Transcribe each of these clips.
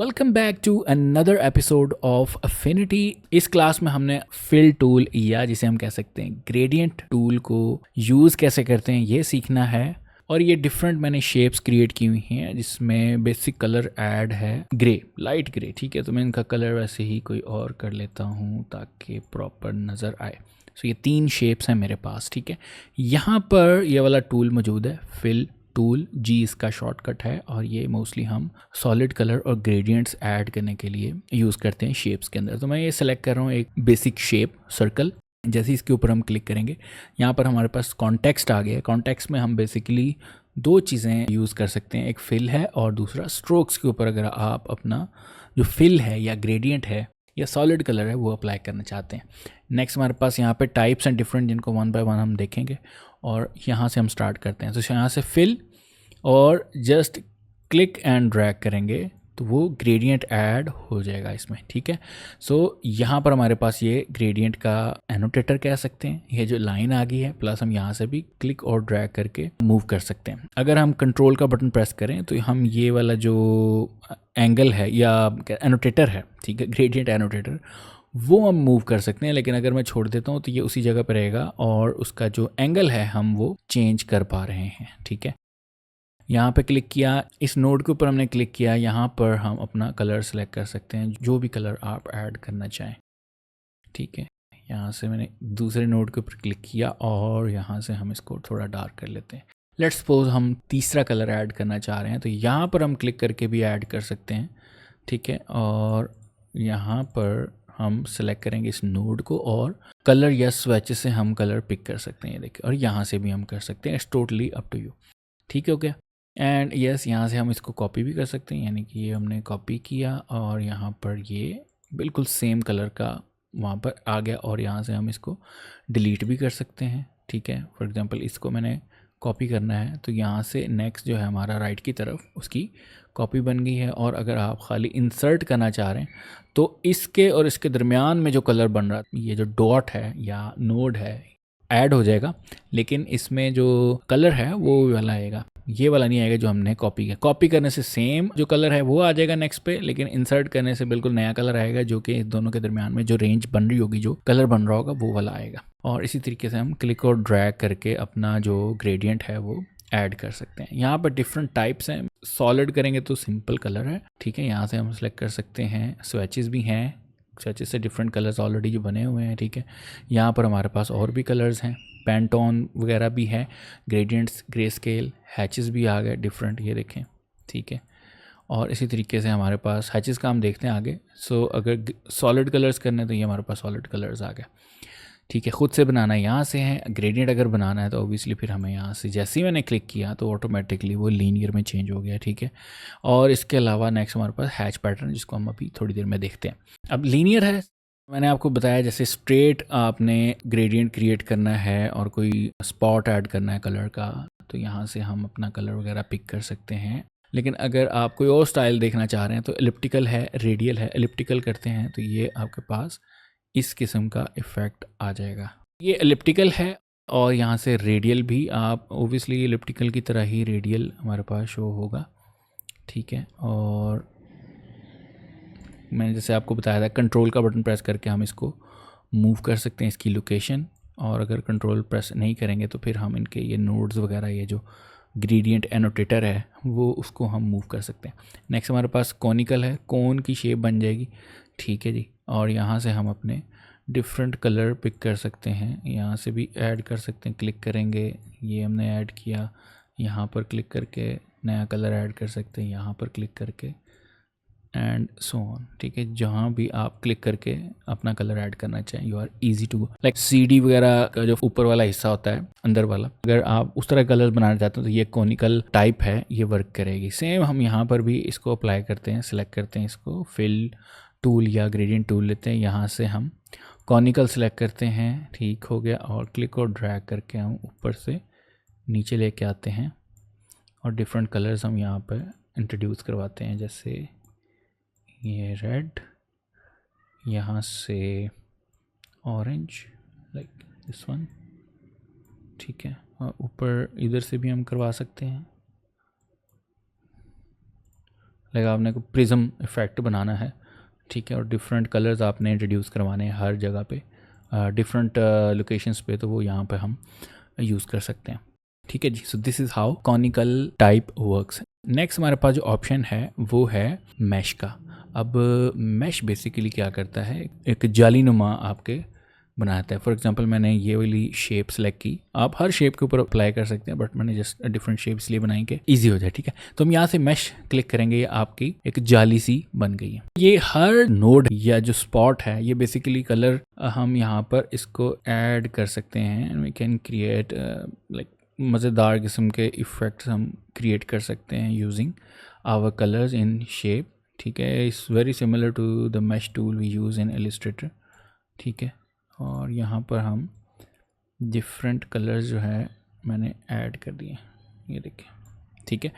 Welcome back to another episode of affinity. इस class में हमने फिल टूल या जिसे हम कह सकते हैं ग्रेडियंट टूल को यूज़ कैसे करते हैं ये सीखना है। और ये डिफरेंट मैंने शेप्स क्रिएट की हुई हैं जिसमें बेसिक कलर ऐड है ग्रे, लाइट ग्रे। ठीक है, तो मैं इनका कलर वैसे ही कोई और कर लेता हूँ ताकि प्रॉपर नज़र आए। सो ये 3 शेप्स हैं मेरे पास। ठीक है, यहाँ पर ये वाला टूल मौजूद है, फिल टूल, जी इसका शॉर्टकट है। और ये मोस्टली हम सॉलिड कलर और ग्रेडियंट्स ऐड करने के लिए यूज़ करते हैं शेप्स के अंदर। तो मैं ये सेलेक्ट कर रहा हूँ एक बेसिक शेप सर्कल। जैसे ही इसके ऊपर हम क्लिक करेंगे यहाँ पर हमारे पास कॉन्टेक्स्ट आ गया है। कॉन्टेक्स्ट में हम बेसिकली 2 चीज़ें यूज़ कर सकते हैं, एक फिल है और दूसरा स्ट्रोक्स के ऊपर अगर आप अपना जो फिल है या ग्रेडियंट है या सॉलिड कलर है वो अप्लाई करना चाहते हैं। नेक्स्ट हमारे पास यहाँ पे टाइप्स एंड डिफरेंट, जिनको 1 बाय 1 हम देखेंगे। और यहाँ से हम स्टार्ट करते हैं। तो यहाँ से फिल और जस्ट क्लिक एंड ड्रैग करेंगे तो वो ग्रेडियंट ऐड हो जाएगा इसमें। ठीक है, सो यहाँ पर हमारे पास ये ग्रेडियंट का एनोटेटर कह सकते हैं। ये जो लाइन आ गई है, प्लस हम यहाँ से भी क्लिक और ड्रैग करके मूव कर सकते हैं। अगर हम कंट्रोल का बटन प्रेस करें तो हम ये वाला जो एंगल है या एनोटेटर है, ठीक है, ग्रेडियंट एनोटेटर, वो हम मूव कर सकते हैं। लेकिन अगर मैं छोड़ देता हूँ तो ये उसी जगह पर रहेगा और उसका जो एंगल है हम वो चेंज कर पा रहे हैं। ठीक है, यहाँ पे क्लिक किया, इस नोड के ऊपर हमने क्लिक किया, यहाँ पर हम अपना कलर सेलेक्ट कर सकते हैं, जो भी कलर आप ऐड करना चाहें। ठीक है, यहाँ से मैंने दूसरे नोड के ऊपर क्लिक किया और यहाँ से हम इसको थोड़ा डार्क कर लेते हैं। लेट्स सपोज हम तीसरा कलर ऐड करना चाह रहे हैं तो यहाँ पर हम क्लिक करके भी ऐड कर सकते हैं। ठीक है, और यहाँ पर हम सेलेक्ट करेंगे इस नोड को और कलर या स्विच से हम कलर पिक कर सकते हैं। ये देखिए, और यहाँ से भी हम कर सकते हैं। It's totally up to you. ठीक है, ओके। एंड यस, यहाँ से हम इसको कॉपी भी कर सकते हैं, यानी कि ये हमने कॉपी किया और यहाँ पर ये बिल्कुल सेम कलर का वहाँ पर आ गया और यहाँ से हम इसको डिलीट भी कर सकते हैं। ठीक है, फॉर एग्जांपल इसको मैंने कॉपी करना है तो यहाँ से नेक्स्ट जो है हमारा राइट की तरफ उसकी कॉपी बन गई है। और अगर आप खाली इंसर्ट करना चाह रहे हैं तो इसके और इसके दरमियान में जो कलर बन रहा है, ये जो डॉट है या नोड है, ऐड हो जाएगा। लेकिन इसमें जो कलर है वो वाला आएगा, ये वाला नहीं आएगा जो हमने कॉपी किया। कॉपी करने से सेम जो कलर है वो आ जाएगा नेक्स्ट पे, लेकिन इंसर्ट करने से बिल्कुल नया कलर आएगा जो कि इस दोनों के दरमियान में जो रेंज बन रही होगी, जो कलर बन रहा होगा वो वाला आएगा। और इसी तरीके से हम क्लिक और ड्रैग करके अपना जो ग्रेडियंट है वो ऐड कर सकते हैं। यहाँ पर डिफरेंट टाइप्स हैं। सॉलिड करेंगे तो सिंपल कलर है। ठीक है, यहाँ से हम सेलेक्ट कर सकते हैं। स्विचेस भी हैं, स्विचेस से डिफरेंट कलर्स ऑलरेडी जो बने हुए हैं। ठीक है, यहाँ पर हमारे पास और भी कलर्स हैं, पेंटोन वगैरह भी है, ग्रेडियंट्स, ग्रे स्केल, हैचेस भी आ गए डिफरेंट, ये देखें। ठीक है, और इसी तरीके से हमारे पास हैचेस का हम देखते हैं आगे। सो अगर सॉलिड कलर्स करने तो ये हमारे पास सॉलिड कलर्स आ गए। ठीक है, ख़ुद से बनाना है यहाँ से है। ग्रेडियंट अगर बनाना है तो ऑब्वियसली फिर हमें यहाँ से, जैसे ही मैंने क्लिक किया तो ऑटोमेटिकली वो लीनियर में चेंज हो गया। ठीक है, और इसके अलावा नेक्स्ट हमारे पास हैच पैटर्न, जिसको हम अभी थोड़ी देर में देखते हैं। अब लीनियर है, मैंने आपको बताया जैसे स्ट्रेट आपने ग्रेडियंट क्रिएट करना है और कोई स्पॉट ऐड करना है कलर का, तो यहाँ से हम अपना कलर वगैरह पिक कर सकते हैं। लेकिन अगर आप कोई और स्टाइल देखना चाह रहे हैं तो एलिप्टिकल है, रेडियल है। एलिप्टिकल करते हैं तो ये आपके पास इस किस्म का इफ़ेक्ट आ जाएगा। ये एलिप्टिकल है और यहाँ से रेडियल भी, आप ओबियसली एलिप्टिकल की तरह ही रेडियल हमारे पास शो होगा। ठीक है, और मैंने जैसे आपको बताया था कंट्रोल का बटन प्रेस करके हम इसको मूव कर सकते हैं, इसकी लोकेशन। और अगर कंट्रोल प्रेस नहीं करेंगे तो फिर हम इनके ये नोड्स वगैरह, ये जो ग्रेडियंट एनोटेटर है वो, उसको हम मूव कर सकते हैं। नेक्स्ट हमारे पास कॉनिकल है, कोन की शेप बन जाएगी। ठीक है जी, और यहाँ से हम अपने डिफरेंट कलर पिक कर सकते हैं, यहाँ से भी ऐड कर सकते हैं। क्लिक करेंगे, ये हमने ऐड किया, यहाँ पर क्लिक करके नया कलर ऐड कर सकते हैं, यहाँ पर क्लिक करके एंड सो ऑन। ठीक है, जहाँ भी आप क्लिक करके अपना कलर ऐड करना चाहें, you are easy to go. Like CD वगैरह का जो ऊपर वाला हिस्सा होता है, अंदर वाला, अगर आप उस तरह कलर बनाना चाहते हो तो ये कॉनिकल टाइप है, ये वर्क करेगी। सेम हम यहाँ पर भी इसको अप्लाई करते हैं, सिलेक्ट करते हैं इसको, फिल टूल या ग्रेडियंट टूल लेते हैं, यहाँ से हम कॉनिकल सेलेक्ट करते हैं। ठीक हो गया, और क्लिक और ड्रैग करके हम ऊपर से नीचे लेके आते हैं और डिफरेंट कलर्स हम यहाँ पर इंट्रोड्यूस करवाते हैं। जैसे ये रेड, यहाँ से ऑरेंज, लाइक दिस वन। ठीक है, और ऊपर इधर से भी हम करवा सकते हैं। लाइक आपने को प्रिज्म इफेक्ट बनाना है, ठीक है, और डिफरेंट कलर्स आपने इंट्रोड्यूस करवाने हैं हर जगह पे, डिफरेंट लोकेशंस पे, तो वो यहाँ पे हम यूज़ कर सकते हैं, ठीक है जी। So this is how conical type works. Next हमारे पास जो ऑप्शन है वो है मैश का। अब मैश बेसिकली क्या करता है, एक जालीनुमा आपके बनाता है। फॉर एग्जांपल मैंने ये वाली शेप सेलेक्ट की, आप हर शेप के ऊपर अप्लाई कर सकते हैं, बट मैंने जस्ट डिफरेंट शेप इसलिए बनाई कि ईजी हो जाए, ठीक है। तो हम यहाँ से मैश क्लिक करेंगे, ये आपकी एक जाली सी बन गई है। ये हर नोड या जो स्पॉट है, ये बेसिकली कलर हम यहाँ पर इसको ऐड कर सकते हैं, and we can create like मज़ेदार किस्म के इफ़ेक्ट्स हम क्रिएट कर सकते हैं using our colours in shape, ठीक है। It's very similar to the mesh tool we use in Illustrator, ठीक है। और यहाँ पर हम डिफरेंट कलर्स जो है मैंने ऐड कर दिए, ये देखिए, ठीक है।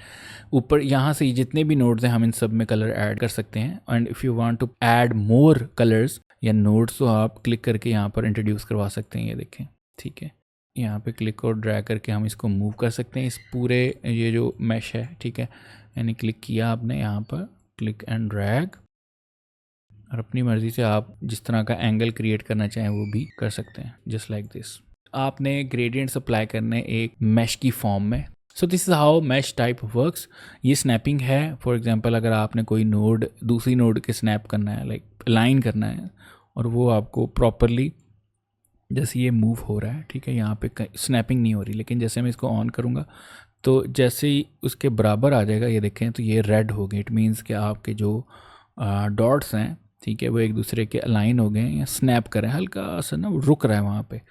ऊपर यहाँ से जितने भी नोड्स हैं हम इन सब में कलर ऐड कर सकते हैं, and if you want to add more colours या नोड्स तो आप क्लिक करके यहाँ पर इंट्रोड्यूस करवा सकते हैं, ये देखें, ठीक है। यहाँ पे क्लिक और ड्रैग करके हम इसको मूव कर सकते हैं, इस पूरे ये जो मैश है, ठीक है। यानी क्लिक किया आपने यहाँ पर, क्लिक एंड ड्रैग, और अपनी मर्ज़ी से आप जिस तरह का एंगल क्रिएट करना चाहें वो भी कर सकते हैं, जस्ट लाइक दिस। आपने ग्रेडियंट्स अप्लाई करने एक मैश की फॉर्म में। So this is how mesh type works. ये स्नैपिंग है। फॉर एग्जांपल अगर आपने कोई नोड दूसरी नोड के स्नैप करना है, लाइक अलाइन करना है, और वो आपको प्रॉपरली, जैसे ये मूव हो रहा है, ठीक है, यहाँ पे स्नैपिंग नहीं हो रही, लेकिन जैसे मैं इसको ऑन करूँगा तो जैसे ही उसके बराबर आ जाएगा, ये देखें तो ये रेड हो गए। इट मीन्स कि आपके जो डॉट्स हैं, ठीक है, वो एक दूसरे के अलाइन हो गए हैं या स्नैप कर रहे हैं, हल्का सा ना रुक रहा है वहाँ पे,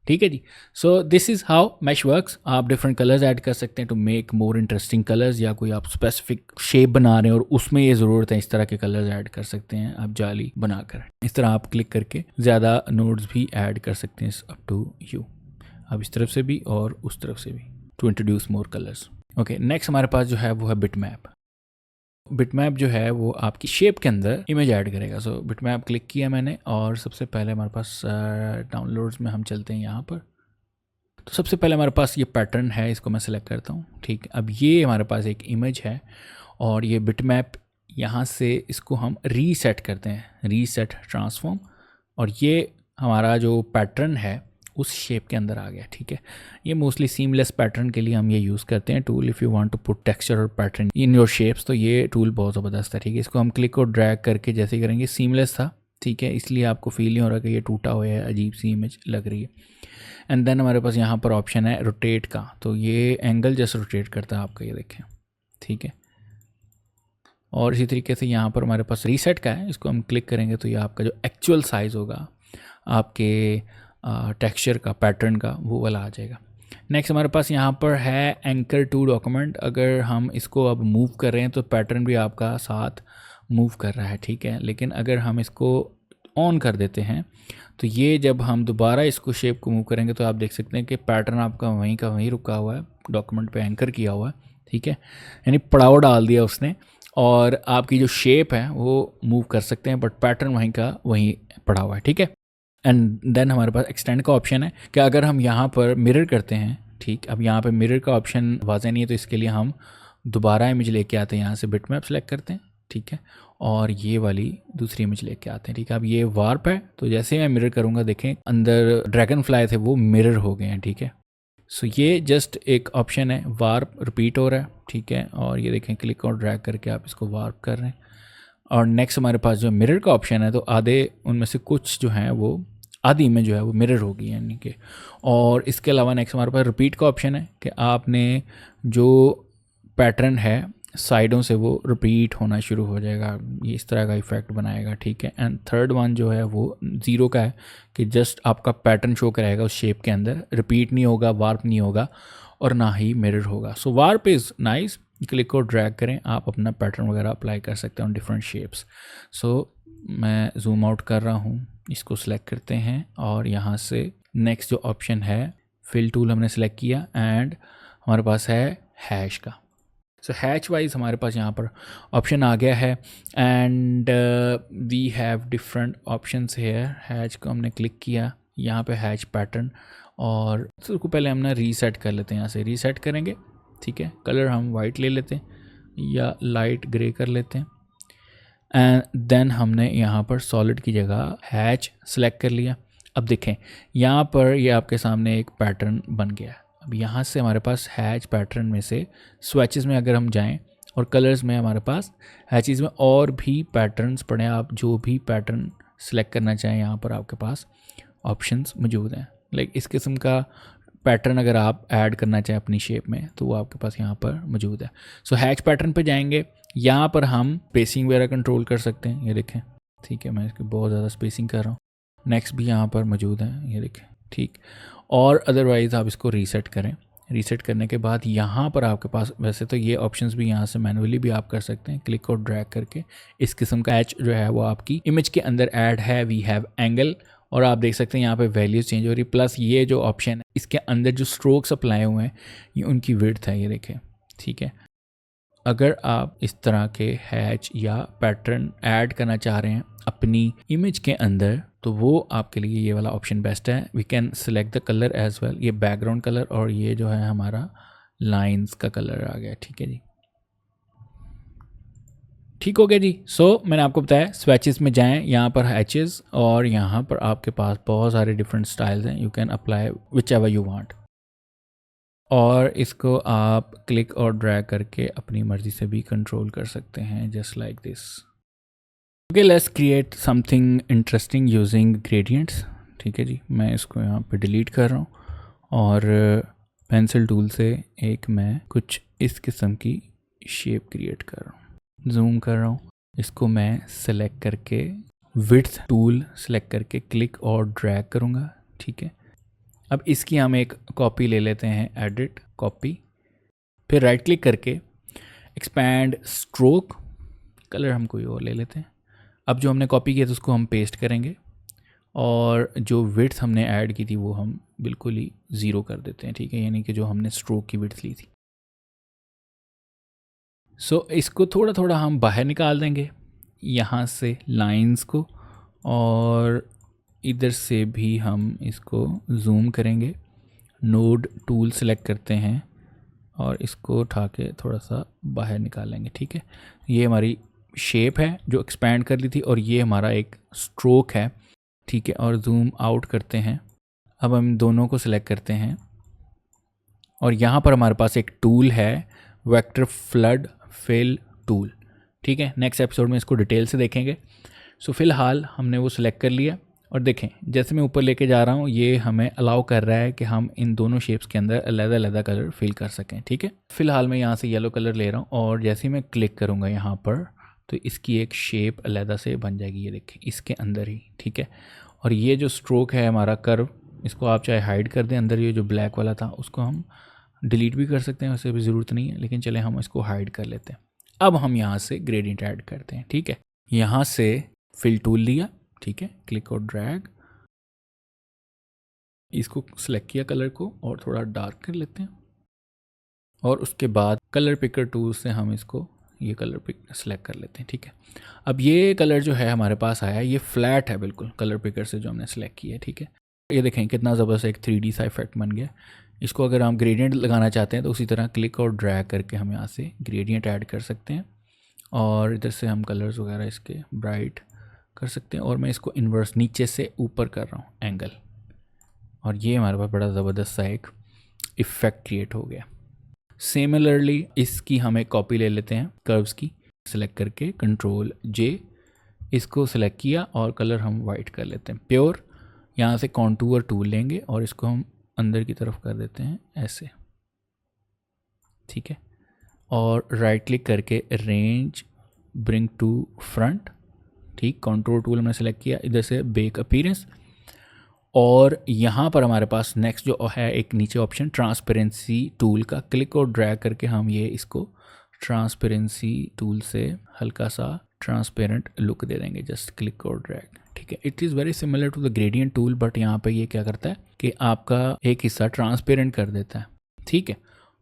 ठीक है जी। So this is how mesh works. आप डिफरेंट कलर्स ऐड कर सकते हैं to make more interesting colours, या कोई आप स्पेसिफिक शेप बना रहे हैं और उसमें ये ज़रूरत है, इस तरह के कलर्स ऐड कर सकते हैं आप जाली बनाकर। इस तरह आप क्लिक करके ज़्यादा नोड्स भी ऐड कर सकते हैं, अप टू यू। आप इस तरफ से भी और उस तरफ से भी, to introduce more colours. Okay, next हमारे पास जो है वो है बिटमैप। बिटमैप जो है वो आपकी शेप के अंदर इमेज ऐड करेगा। सो बिटमैप क्लिक किया मैंने, और सबसे पहले हमारे पास डाउनलोड्स में हम चलते हैं यहाँ पर। तो सबसे पहले हमारे पास ये पैटर्न है, इसको मैं सेलेक्ट करता हूँ, ठीक। अब ये हमारे पास एक इमेज है, और ये बिटमैप यहाँ से इसको हम रीसेट करते हैं, रीसेट ट्रांसफॉर्म, और ये हमारा जो पैटर्न है उस शेप के अंदर आ गया, ठीक है। ये मोस्टली सीमलेस पैटर्न के लिए हम ये यूज़ करते हैं tool. If you want to put texture और पैटर्न इन योर शेप्स, तो ये टूल बहुत ज़बरदस्त है, ठीक है। इसको हम क्लिक और ड्रैग करके जैसे ही करेंगे, सीमलेस था, ठीक है, इसलिए आपको फील नहीं हो रहा कि ये टूटा हुआ है, अजीब सी इमेज लग रही है। एंड देन हमारे पास यहाँ पर ऑप्शन है रोटेट का, तो ये एंगल जैसे रोटेट करता है आपका, ये देखें, ठीक है। और इसी तरीके से यहाँ पर हमारे पास रीसेट का है, इसको हम क्लिक करेंगे तो ये आपका जो एक्चुअल साइज़ होगा आपके टेक्सचर का, पैटर्न का, वो वाला आ जाएगा। नेक्स्ट हमारे पास यहाँ पर है एंकर टू डॉक्यूमेंट। अगर हम इसको अब मूव कर रहे हैं तो पैटर्न भी आपका साथ मूव कर रहा है, ठीक है। लेकिन अगर हम इसको ऑन कर देते हैं तो ये जब हम दोबारा इसको शेप को मूव करेंगे तो आप देख सकते हैं कि पैटर्न आपका वहीं का वहीं रुका हुआ है, डॉक्यूमेंट पे एंकर किया हुआ है, ठीक है। यानी पड़ाव डाल दिया उसने, और आपकी जो शेप है वो मूव कर सकते हैं, बट पैटर्न वहीं का वहीं पड़ा हुआ है, ठीक है। एंड देन हमारे पास एक्सटेंड का ऑप्शन है कि अगर हम यहाँ पर मिरर करते हैं, ठीक। अब यहाँ पे मिरर का ऑप्शन वाज़ेह नहीं है, तो इसके लिए हम दोबारा इमेज लेके आते हैं, यहाँ से बिटमैप सेलेक्ट करते हैं, ठीक है, और ये वाली दूसरी इमेज लेके आते हैं, ठीक है। अब ये वार्प है, तो जैसे मैं मिरर करूँगा देखें अंदर ड्रैगन फ्लाई थे वो मिरर हो गए हैं, ठीक है। सो ये जस्ट एक ऑप्शन है, वार्प रिपीट हो रहा है, ठीक है। और ये देखें क्लिक और ड्रैग करके आप इसको वार्प कर रहे हैं। और नेक्स्ट हमारे पास जो मिरर का ऑप्शन है, तो आधे उनमें से कुछ जो है वो आधी इमेज जो है वो मिरर होगी, यानी कि। और इसके अलावा नेक्स्ट हमारे पास रिपीट का ऑप्शन है कि आपने जो पैटर्न है साइडों से वो रिपीट होना शुरू हो जाएगा, ये इस तरह का इफेक्ट बनाएगा, ठीक है। एंड थर्ड वन जो है वो 0 का है कि जस्ट आपका पैटर्न शो कराएगा उस शेप के अंदर, रिपीट नहीं होगा, वार्प नहीं होगा, और ना ही मिरर होगा। सो वार्प इज़ नाइस, क्लिक और ड्रैग करें, आप अपना पैटर्न वगैरह अप्लाई कर सकते हैं ऑन डिफरेंट शेप्स। सो मैं जूम आउट कर रहा हूँ, इसको सिलेक्ट करते हैं, और यहाँ से नेक्स्ट जो ऑप्शन है फिल टूल हमने सेलेक्ट किया, एंड हमारे पास है हैश का। सो हैच वाइज हमारे पास यहाँ पर ऑप्शन आ गया है, and we have different options here. Hatch को हमने क्लिक किया, यहाँ पे हैच पैटर्न, और उसको पहले हम ना रीसेट कर लेते हैं, यहाँ से रीसेट करेंगे, ठीक है। कलर हम वाइट ले लेते हैं, या लाइट ग्रे कर लेते हैं। एंड देन हमने यहाँ पर सॉलिड की जगह हैच सेलेक्ट कर लिया। अब देखें यहाँ पर ये आपके सामने एक पैटर्न बन गया। अब यहाँ से हमारे पास हैच पैटर्न में से स्वेचेस में अगर हम जाएं और कलर्स में हमारे पास हैचेस में और भी पैटर्न्स पड़े हैं। आप जो भी पैटर्न सेलेक्ट करना चाहें यहाँ पर आपके पास ऑप्शंस मौजूद हैं। लाइक इस किस्म का पैटर्न अगर आप ऐड करना चाहें अपनी शेप में तो वो आपके पास यहाँ पर मौजूद है। सो हैच पैटर्न पे जाएंगे, यहाँ पर हम स्पेसिंग वगैरह कंट्रोल कर सकते हैं। ये देखें, ठीक है, मैं इसकी बहुत ज़्यादा स्पेसिंग कर रहा हूँ। नेक्स्ट भी यहाँ पर मौजूद है, ये देखें, ठीक। और अदरवाइज़ आप इसको रीसेट करें। रीसेट करने के बाद यहाँ पर आपके पास वैसे तो ये ऑप्शंस भी यहाँ से मैनुअली भी आप कर सकते हैं, क्लिक और ड्रैग करके। इस किस्म का एच जो है वो आपकी इमेज के अंदर ऐड है। वी हैव एंगल, और आप देख सकते हैं यहाँ पे वैल्यूज चेंज हो रही। प्लस ये जो ऑप्शन है इसके अंदर जो स्ट्रोक्स अप्लाई हुए हैं ये उनकी विड्थ है, ये देखें, ठीक है। अगर आप इस तरह के हैच या पैटर्न ऐड करना चाह रहे हैं अपनी इमेज के अंदर तो वो आपके लिए ये वाला ऑप्शन बेस्ट है। We can select the colour as well. ये बैकग्राउंड कलर और ये जो है हमारा लाइंस का कलर आ गया, ठीक है जी, ठीक हो गया जी। सो मैंने आपको बताया स्वेचेस में जाएं, यहाँ पर हैचेस और यहाँ पर आपके पास बहुत सारे डिफरेंट स्टाइल्स हैं। You can apply which ever you want, और इसको आप क्लिक और ड्रैग करके अपनी मर्ज़ी से भी कंट्रोल कर सकते हैं, just like this. Okay, let's create something interesting using gradients. ठीक है जी, मैं इसको यहाँ पे डिलीट कर रहा हूँ और पेंसिल टूल से एक मैं कुछ इस किस्म की शेप क्रिएट कर रहा हूँ। जूम कर रहा हूँ, इसको मैं सेलेक्ट करके विड्थ टूल सेलेक्ट करके क्लिक और ड्रैग करूँगा, ठीक है। अब इसकी हम एक कॉपी ले लेते हैं, एडिट कॉपी, फिर राइट क्लिक करके एक्सपैंड स्ट्रोक, कलर हम कोई और ले लेते हैं। अब जो हमने कॉपी किया था उसको हम पेस्ट करेंगे और जो विड्थ हमने ऐड की थी वो हम बिल्कुल ही ज़ीरो कर देते हैं, ठीक है, यानी कि जो हमने स्ट्रोक की विड्थ ली थी। सो इसको थोड़ा थोड़ा हम बाहर निकाल देंगे यहाँ से लाइंस को, और इधर से भी हम इसको जूम करेंगे, नोड टूल सेलेक्ट करते हैं और इसको उठा के थोड़ा सा बाहर निकालेंगे, ठीक है। ये हमारी शेप है जो एक्सपैंड कर ली थी और ये हमारा एक स्ट्रोक है, ठीक है। और जूम आउट करते हैं। अब हम दोनों को सिलेक्ट करते हैं और यहाँ पर हमारे पास एक टूल है, वेक्टर फ्लड फिल टूल, ठीक है। नेक्स्ट एपिसोड में इसको डिटेल से देखेंगे। सो फिलहाल हमने वो सिलेक्ट कर लिया और देखें जैसे मैं ऊपर लेके जा रहा हूँ ये हमें अलाउ कर रहा है कि हम इन दोनों शेप्स के अंदर अलग-अलग कलर फिल कर सकें, ठीक है। फिलहाल मैं यहाँ से येलो कलर ले रहा हूँ और जैसे ही मैं क्लिक करूँगा यहाँ पर तो इसकी एक शेप अलग से बन जाएगी, ये देखें इसके अंदर ही, ठीक है। और ये जो स्ट्रोक है हमारा कर्व, इसको आप चाहे हाइड कर दें, अंदर ये जो ब्लैक वाला था उसको हम डिलीट भी कर सकते हैं, वैसे भी ज़रूरत नहीं है, लेकिन चले हम इसको हाइड कर लेते हैं। अब हम यहाँ से ग्रेडियंट ऐड करते हैं, ठीक है। यहाँ से फिल टूल लिया, ठीक है, क्लिक और ड्रैग, इसको सिलेक्ट किया कलर को और थोड़ा डार्क कर लेते हैं और उसके बाद कलर पिकर टूल से हम इसको ये कलर पिक सेलेक्ट कर लेते हैं, ठीक है। अब ये कलर जो है हमारे पास आया, ये फ्लैट है बिल्कुल कलर पिकर से जो हमने सेलेक्ट किया है, ठीक है। ये देखें कितना ज़बरदस्त एक 3D सा इफेक्ट बन गया। इसको अगर हम ग्रेडियंट लगाना चाहते हैं तो उसी तरह क्लिक और ड्रैग करके हम यहाँ से ग्रेडियंट ऐड कर सकते हैं और इधर से हम कलर्स वगैरह इसके ब्राइट कर सकते हैं। और मैं इसको इन्वर्स नीचे से ऊपर कर रहा हूँ एंगल, और ये हमारे पास बड़ा ज़बरदस्त सा एक इफ़ेक्ट क्रिएट हो गया। सिमिलरली इसकी हम एक कॉपी ले लेते हैं कर्व्स की, सेलेक्ट करके कंट्रोल जे, इसको सेलेक्ट किया और कलर हम वाइट कर लेते हैं प्योर। यहाँ से कॉन्टूर टूल लेंगे और इसको हम अंदर की तरफ कर देते हैं ऐसे, ठीक है। और राइट क्लिक करके रेंज ब्रिंग टू फ्रंट, ठीक, कंट्रोल टूल हमने सेलेक्ट किया, इधर से बेक अपीयरेंस, और यहाँ पर हमारे पास नेक्स्ट जो है एक नीचे ऑप्शन ट्रांसपेरेंसी टूल का, क्लिक और ड्रैग करके हम ये इसको ट्रांसपेरेंसी टूल से हल्का सा ट्रांसपेरेंट लुक दे देंगे, जस्ट क्लिक और ड्रैग, ठीक है। It is very similar to the gradient tool, but यहाँ पे ये क्या करता है कि आपका एक हिस्सा ट्रांसपेरेंट कर देता है, ठीक है।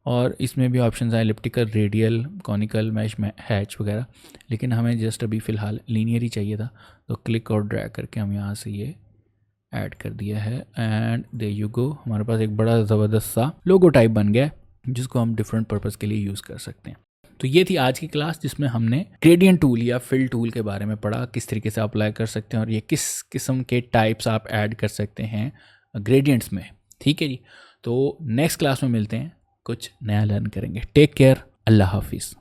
और इसमें भी ऑप्शंस हैं elliptical, radial, conical, mesh, hatch वगैरह, लेकिन हमें जस्ट अभी फ़िलहाल लीनियर ही चाहिए था, तो क्लिक और ड्रैग करके हम यहाँ से ये ऐड कर दिया है एंड देयर यू गो। हमारे पास एक बड़ा ज़बरदस्त सा लोगो टाइप बन गया है जिसको हम डिफरेंट पर्पज़ के लिए यूज़ कर सकते हैं। तो ये थी आज की क्लास जिसमें हमने ग्रेडियंट टूल या फिल टूल के बारे में पढ़ा, किस तरीके से अप्लाई कर सकते हैं और ये किस किस्म के टाइप्स आप ऐड कर सकते हैं ग्रेडियंट्स में। ठीक है जी, तो नेक्स्ट क्लास में मिलते हैं, कुछ नया लर्न करेंगे। टेक केयर, अल्लाह हाफिज़।